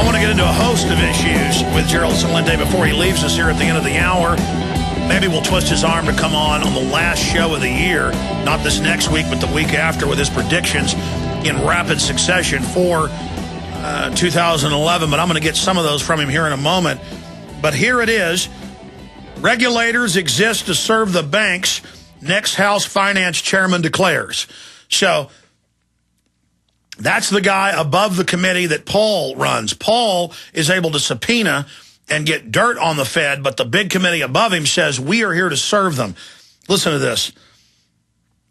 I want to get into a host of issues with Gerald Celente before he leaves us here at the end of the hour. Maybe we'll twist his arm to come on the last show of the year, not this next week, but the week after, with his predictions in rapid succession for 2011. But I'm going to get some of those from him here in a moment. But here it is. Regulators exist to serve the banks, next House Finance Chairman declares. So that's the guy above the committee that Paul runs. Paul is able to subpoena and get dirt on the Fed, but the big committee above him says, we are here to serve them. Listen to this.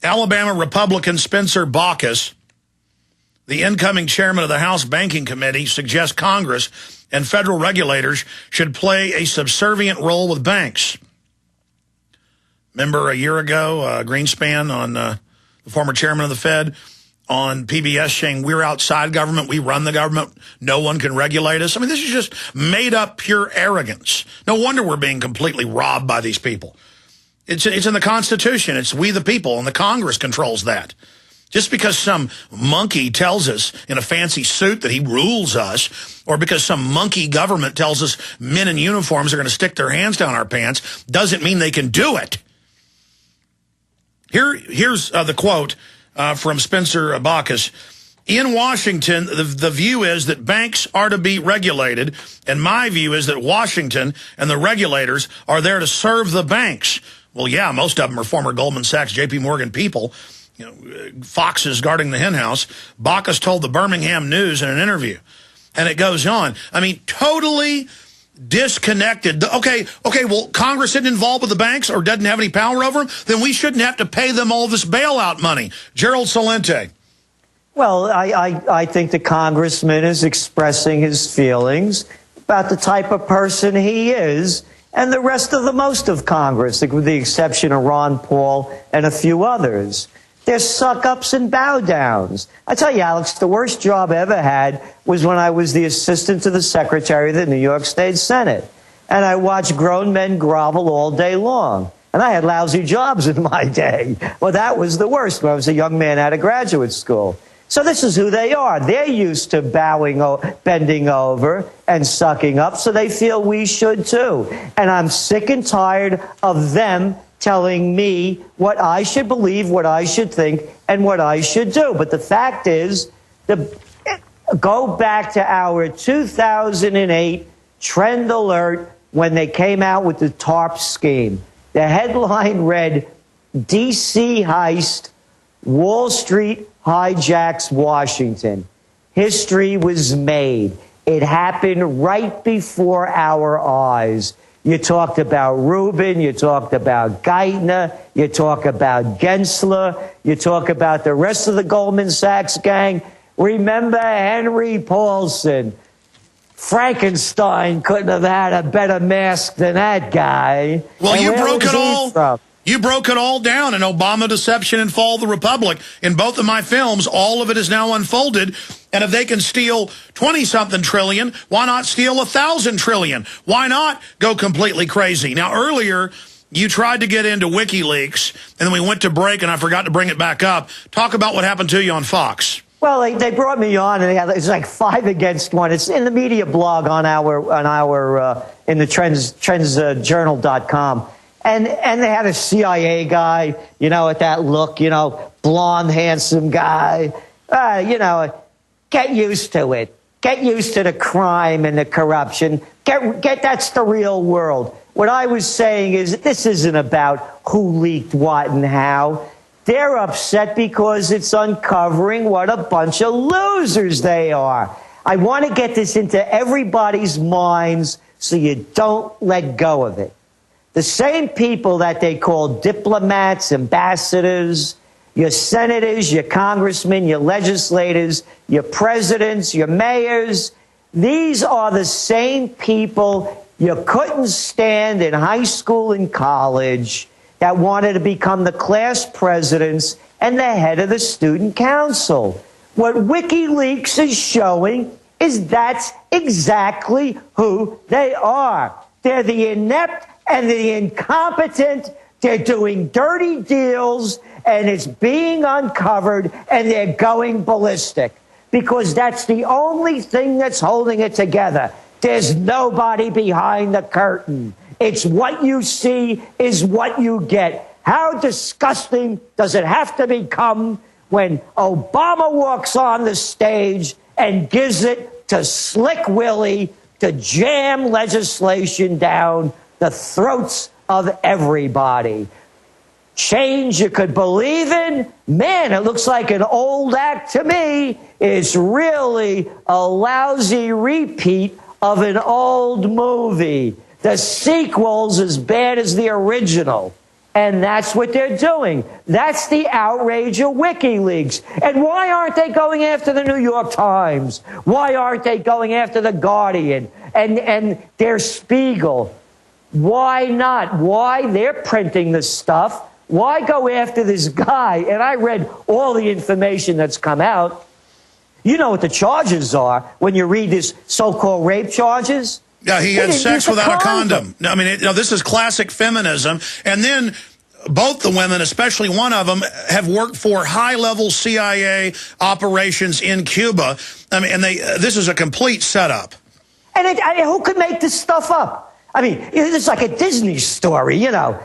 Alabama Republican Spencer Baucus, the incoming chairman of the House Banking Committee, suggests Congress and federal regulators should play a subservient role with banks. Remember a year ago, Greenspan, on the former chairman of the Fed, on PBS saying we're outside government, we run the government, no one can regulate us. I mean, this is just made up pure arrogance. No wonder we're being completely robbed by these people. It's in the Constitution. It's we the people, and the Congress controls that. Just because some monkey tells us in a fancy suit that he rules us, or because some monkey government tells us men in uniforms are going to stick their hands down our pants, doesn't mean they can do it. Here's the quote from Spencer Baucus. In Washington, the view is that banks are to be regulated, and my view is that Washington and the regulators are there to serve the banks. Well, yeah, most of them are former Goldman Sachs, J.P. Morgan people. You know, foxes guarding the henhouse. Baucus told the Birmingham News in an interview. And it goes on. I mean, totally disconnected. Okay, well, Congress isn't involved with the banks or doesn't have any power over them, then we shouldn't have to pay them all this bailout money. Gerald Celente. Well, I think the congressman is expressing his feelings about the type of person he is, and the rest of most of Congress, with the exception of Ron Paul and a few others. They're suck-ups and bow-downs. I tell you, Alex, the worst job I ever had was when I was the assistant to the secretary of the New York State Senate. And I watched grown men grovel all day long. And I had lousy jobs in my day. Well, that was the worst when I was a young man out of graduate school. So this is who they are. They're used to bending over and sucking up, so they feel we should too. And I'm sick and tired of them telling me what I should believe, what I should think, and what I should do. But the fact is, go back to our 2008 trend alert when they came out with the TARP scheme. The headline read, D.C. heist, Wall Street hijacks Washington. History was made. It happened right before our eyes. You talked about Rubin, you talked about Geithner, you talk about Gensler, you talk about the rest of the Goldman Sachs gang. Remember Henry Paulson. Frankenstein couldn't have had a better mask than that guy. Well, you broke it all. You broke it all down in Obama, Deception, and Fall of the Republic. In both of my films, all of it is now unfolded. And if they can steal 20-something trillion, why not steal 1,000 trillion? Why not go completely crazy? Now, earlier, you tried to get into WikiLeaks, and then we went to break, and I forgot to bring it back up. Talk about what happened to you on Fox. Well, they brought me on, and it's like 5 against 1. It's in the media blog on our in the trendsjournal.com. And they had a CIA guy, with that look, blonde, handsome guy. Get used to it. Get used to the crime and the corruption. That's the real world. What I was saying is this isn't about who leaked what and how. They're upset because it's uncovering what a bunch of losers they are. I want to get this into everybody's minds so you don't let go of it. The same people that they call diplomats, ambassadors, your senators, your congressmen, your legislators, your presidents, your mayors, these are the same people you couldn't stand in high school and college that wanted to become the class presidents and the head of the student council. What WikiLeaks is showing is that's exactly who they are. They're the inept and the incompetent. They're doing dirty deals, and it's being uncovered, and they're going ballistic. because that's the only thing that's holding it together. There's nobody behind the curtain. It's what you see is what you get. How disgusting does it have to become when Obama walks on the stage and gives it to Slick Willie to jam legislation down the throats of everybody? Change you could believe in? Man, it looks like an old act to me. It's really a lousy repeat of an old movie. The sequel's as bad as the original. And that's what they're doing. That's the outrage of WikiLeaks. And why aren't they going after the New York Times? Why aren't they going after the Guardian and their Spiegel? Why not? Why? They're printing this stuff. Why go after this guy? And I read all the information that's come out. You know what the charges are when you read this so-called rape charges? Yeah, he had sex without a condom. I mean, this is classic feminism. And then both the women, especially one of them, have worked for high-level CIA operations in Cuba. I mean, and this is a complete setup. And who could make this stuff up? I mean, it's like a Disney story, you know.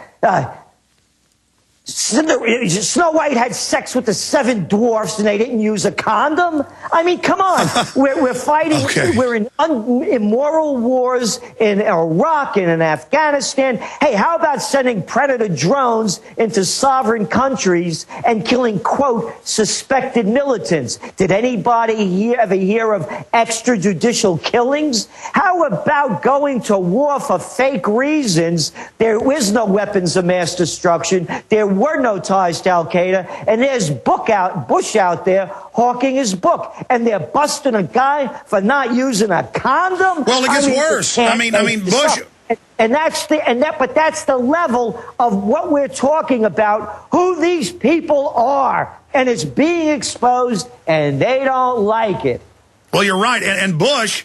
Snow White had sex with the 7 dwarfs and they didn't use a condom? I mean, come on. We're fighting. Okay. We're in immoral wars in Iraq and in Afghanistan. Hey, how about sending predator drones into sovereign countries and killing, quote, suspected militants? Did anybody ever hear of extrajudicial killings? How about going to war for fake reasons? There is no weapons of mass destruction. There were no ties to Al-Qaeda, and there's Bush out there hawking his book, and they're busting a guy for not using a condom. Well, it gets worse. I mean, Bush. But that's the level of what we're talking about, who these people are, and it's being exposed, and they don't like it. Well, you're right, and Bush.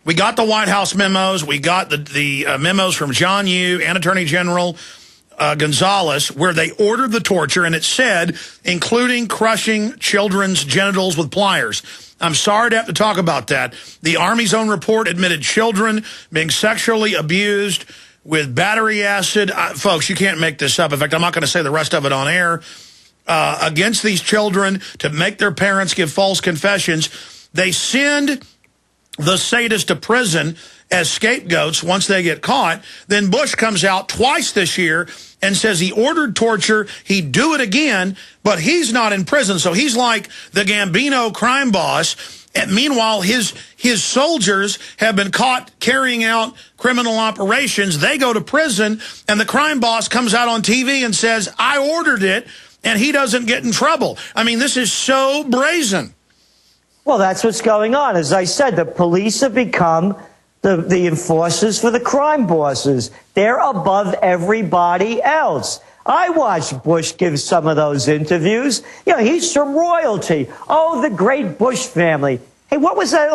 We got the White House memos. We got the memos from John Yoo and Attorney General Gonzalez, where they ordered the torture, and it said, including crushing children's genitals with pliers. I'm sorry to have to talk about that. The Army's own report admitted children being sexually abused with battery acid. Folks, you can't make this up. In fact, I'm not going to say the rest of it on air. Against these children to make their parents give false confessions. They send the sadists to prison as scapegoats once they get caught. Then Bush comes out twice this year and says he ordered torture, he'd do it again, but he's not in prison. So he's like the Gambino crime boss. And meanwhile, his soldiers have been caught carrying out criminal operations. They go to prison, and the crime boss comes out on TV and says, I ordered it, and he doesn't get in trouble. I mean, this is so brazen. Well, that's what's going on. As I said, the police have become the enforcers for the crime bosses. They're above everybody else. I watched Bush give some of those interviews. You know, he's from royalty. Oh, the great Bush family. Hey, what was that?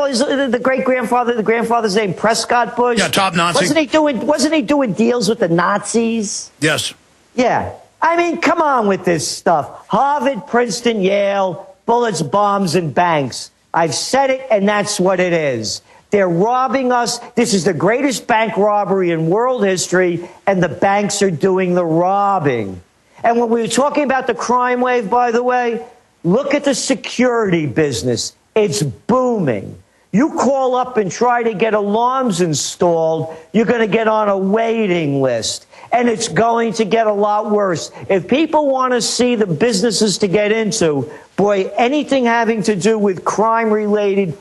The great-grandfather, the grandfather's name, Prescott Bush? Yeah, top Nazi. Wasn't he doing deals with the Nazis? Yes. Yeah. I mean, come on with this stuff. Harvard, Princeton, Yale, bullets, bombs, and banks. I've said it, and that's what it is. They're robbing us. This is the greatest bank robbery in world history, and the banks are doing the robbing. And when we were talking about the crime wave, by the way, look at the security business. It's booming. You call up and try to get alarms installed, you're going to get on a waiting list. And it's going to get a lot worse. If people want to see the businesses to get into, boy, anything having to do with crime-related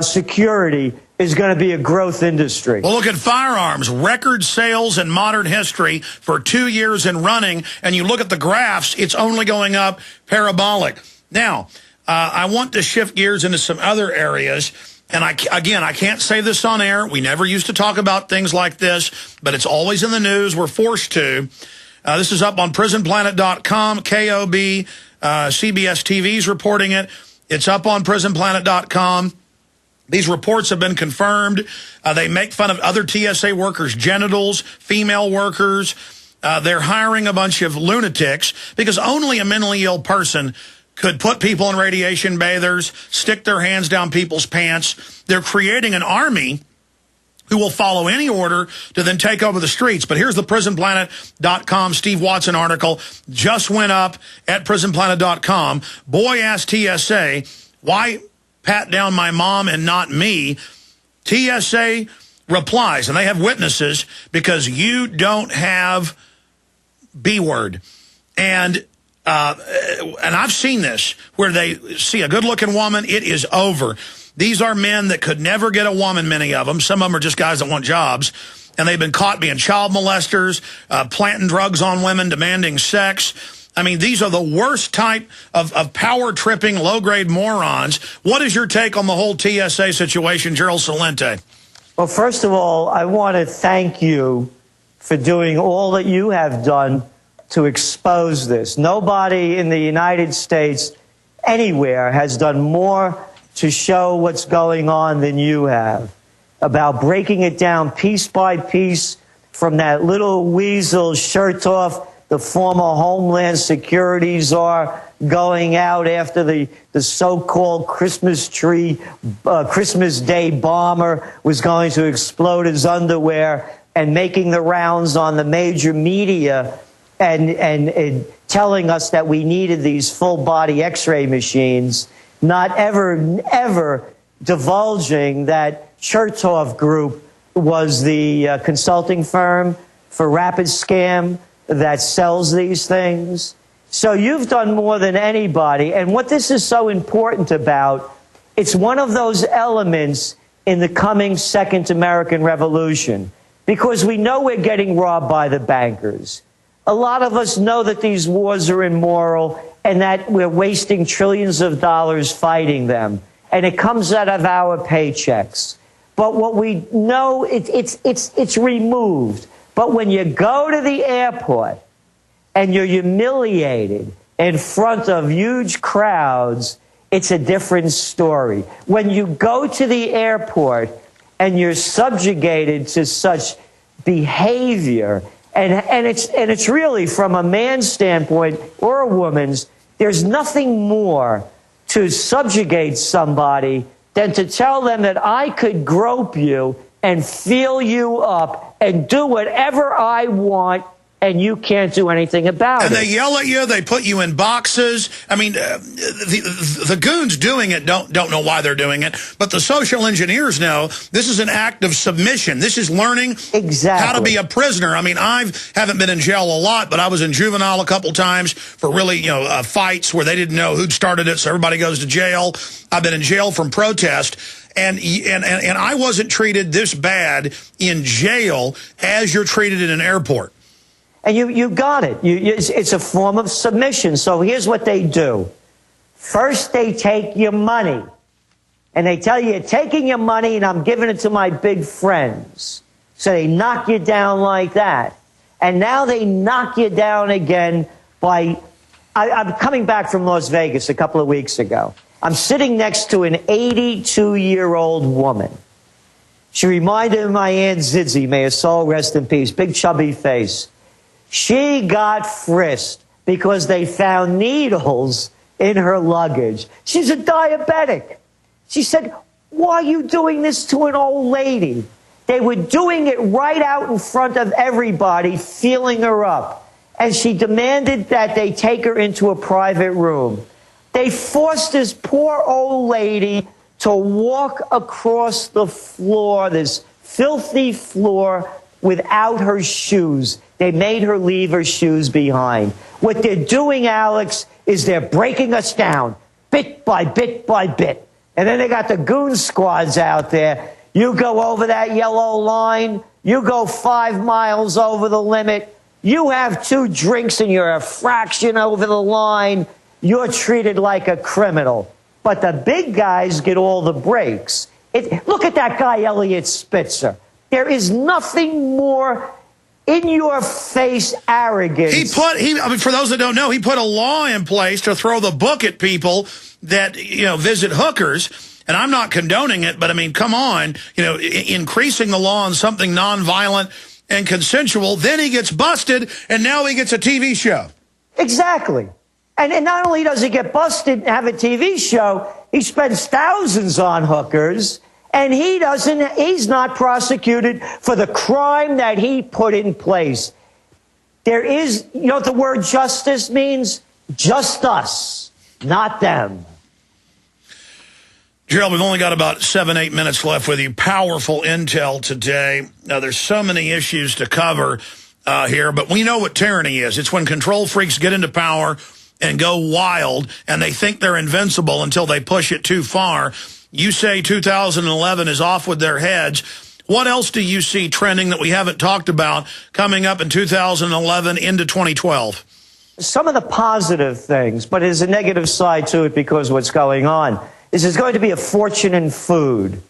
security is going to be a growth industry. Well, look at firearms. Record sales in modern history for 2 years in running. And you look at the graphs, it's only going up parabolic. Now, I want to shift gears into some other areas. And I can't say this on air. We never used to talk about things like this, but it's always in the news. We're forced to. This is up on prisonplanet.com. KOB, CBS TV's reporting it. It's up on prisonplanet.com. These reports have been confirmed. They make fun of other TSA workers' genitals, female workers. They're hiring a bunch of lunatics because only a mentally ill person could put people in radiation bathers, stick their hands down people's pants. They're creating an army who will follow any order to then take over the streets. But here's the PrisonPlanet.com Steve Watson article. Just went up at PrisonPlanet.com. Boy asked TSA, why pat down my mom and not me? TSA replies, and they have witnesses, because you don't have B-word. And I've seen this, where they see a good-looking woman, it is over. These are men that could never get a woman, many of them. Some of them are just guys that want jobs. And they've been caught being child molesters, planting drugs on women, demanding sex. I mean, these are the worst type of power-tripping, low-grade morons. What is your take on the whole TSA situation, Gerald Celente? Well, first of all, I want to thank you for doing all that you have done to expose this. Nobody in the United States anywhere has done more to show what's going on than you have, about breaking it down piece by piece, from that little weasel Chertoff, the former Homeland Security czar, going out after the so-called Christmas Day bomber was going to explode his underwear, and making the rounds on the major media and telling us that we needed these full-body X-ray machines, not ever divulging that Chertoff Group was the consulting firm for Rapid Scam that sells these things. So you've done more than anybody. And what this is so important about, it's one of those elements in the coming Second American Revolution, because we know we're getting robbed by the bankers. A lot of us know that these wars are immoral and that we're wasting trillions of dollars fighting them. And it comes out of our paychecks. But what we know, it's removed. But when you go to the airport and you're humiliated in front of huge crowds, it's a different story. When you go to the airport and you're subjugated to such behavior, and it's really, from a man's standpoint or a woman's, there's nothing more to subjugate somebody than to tell them that I could grope you and feel you up and do whatever I want, and you can't do anything about it. And they yell at you, they put you in boxes. I mean, the goons doing it don't know why they're doing it, but the social engineers know this is an act of submission. This is learning how to be a prisoner. I mean, I haven't been in jail a lot, but I was in juvenile a couple times for really, fights where they didn't know who'd started it, so everybody goes to jail. I've been in jail from protest. And I wasn't treated this bad in jail as you're treated in an airport. And you got it. It's a form of submission. So here's what they do. First, they take your money. And they tell you, you're taking your money and I'm giving it to my big friends. So they knock you down like that. And now they knock you down again by... I'm coming back from Las Vegas a couple of weeks ago. I'm sitting next to an 82-year-old woman. She reminded me of my Aunt Zidzi, may her soul rest in peace, big chubby face. She got frisked because they found needles in her luggage. She's a diabetic. She said, why are you doing this to an old lady? They were doing it right out in front of everybody, feeling her up. And she demanded that they take her into a private room. They forced this poor old lady to walk across the floor, this filthy floor, without her shoes. They made her leave her shoes behind. What they're doing, Alex, is they're breaking us down, bit by bit by bit. And then they got the goon squads out there. You go over that yellow line, you go 5 miles over the limit, you have 2 drinks and you're a fraction over the line, you're treated like a criminal. But the big guys get all the breaks. Look at that guy, Elliot Spitzer. There is nothing more in-your-face arrogance. I mean, for those that don't know, he put a law in place to throw the book at people that, visit hookers. And I'm not condoning it, but I mean, come on, increasing the law on something nonviolent and consensual, then he gets busted, and now he gets a TV show. Exactly. And not only does he get busted and have a TV show, he spends thousands on hookers, and he's not prosecuted for the crime that he put in place. There is, you know what the word justice means? Just us, not them. Gerald, we've only got about 7-8 minutes left with you. Powerful intel today. Now, there's so many issues to cover here, but we know what tyranny is. It's when control freaks get into power and go wild, and they think they're invincible until they push it too far. You say 2011 is off with their heads. What else do you see trending that we haven't talked about coming up in 2011 into 2012? Some of the positive things, but there's a negative side to it because of what's going on, is there's going to be a fortune in food.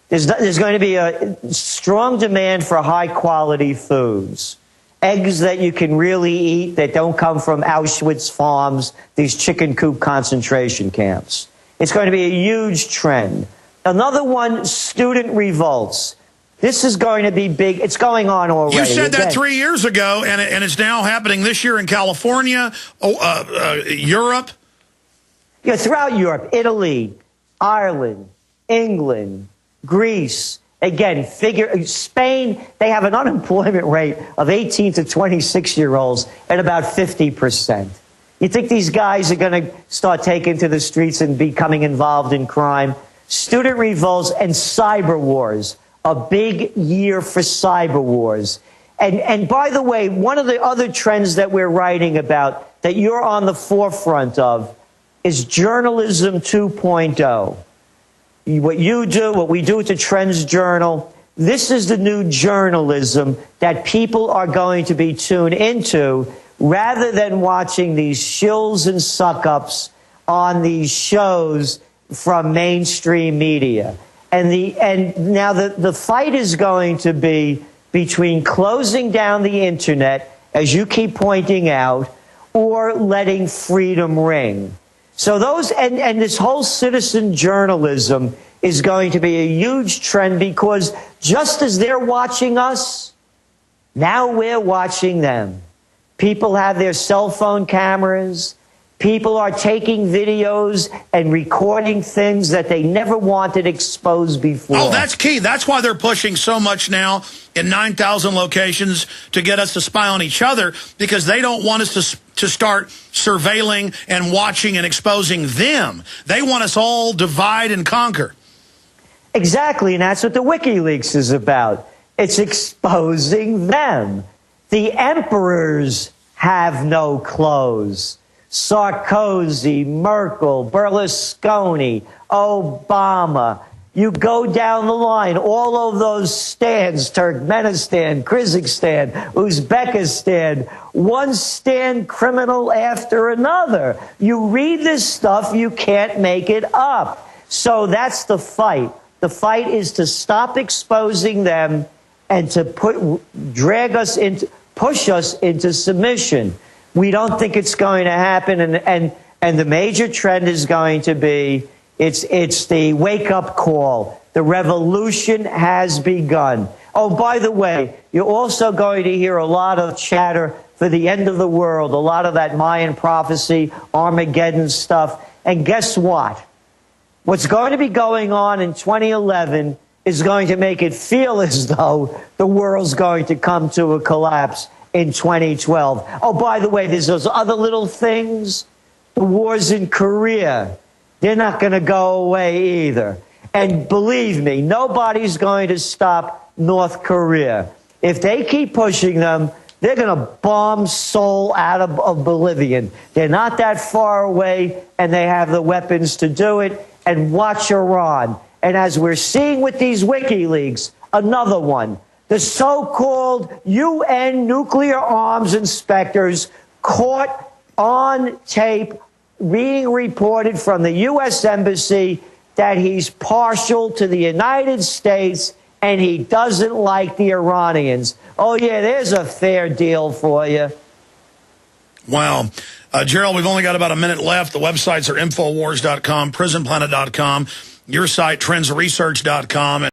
There's going to be a strong demand for high-quality foods. Eggs that you can really eat that don't come from Auschwitz farms, these chicken coop concentration camps. It's going to be a huge trend. Another one, student revolts. This is going to be big. It's going on already. You said that 3 years ago, and it's now happening this year in California, Europe. Yeah, throughout Europe, Italy, Ireland, England, Greece. Again, Spain, they have an unemployment rate of 18 to 26-year-olds at about 50%. You think these guys are going to start taking to the streets and becoming involved in crime? Student revolts and cyber wars. A big year for cyber wars. And by the way, one of the other trends that we're writing about that you're on the forefront of is journalism 2.0. What you do, what we do at the Trends Journal, this is the new journalism that people are going to be tuned into rather than watching these shills and suck-ups on these shows from mainstream media. And now the fight is going to be between closing down the internet, as you keep pointing out, or letting freedom ring. So and this whole citizen journalism is going to be a huge trend because just as they're watching us, now we're watching them. People have their cell phone cameras. People are taking videos and recording things that they never wanted exposed before. Oh, that's key. That's why they're pushing so much now in 9,000 locations to get us to spy on each other, because they don't want us to start surveilling and watching and exposing them. They want us all divide and conquer. Exactly, and that's what the WikiLeaks is about. It's exposing them. The emperors have no clothes. Sarkozy, Merkel, Berlusconi, Obama. You go down the line, all of those stands, Turkmenistan, Kyrgyzstan, Uzbekistan, one stand criminal after another. You read this stuff, you can't make it up. So that's the fight. The fight is to stop exposing them and to push us into submission. We don't think it's going to happen, and the major trend is going to be it's the wake-up call. The revolution has begun. Oh, by the way, you're also going to hear a lot of chatter for the end of the world, a lot of that Mayan prophecy, Armageddon stuff. And guess what? What's going to be going on in 2011 is going to make it feel as though the world's going to come to a collapse in 2012. Oh, by the way, there's those other little things. The wars in Korea, they're not going to go away either. And believe me, nobody's going to stop North Korea. If they keep pushing them, they're going to bomb Seoul out of oblivion. They're not that far away, and they have the weapons to do it. And watch Iran. And as we're seeing with these WikiLeaks, another one. The so-called UN nuclear arms inspectors caught on tape being reported from the U.S. Embassy that he's partial to the United States and he doesn't like the Iranians. Oh, yeah, there's a fair deal for you. Wow. Gerald, we've only got about a minute left. The websites are Infowars.com, PrisonPlanet.com, your site, TrendsResearch.com.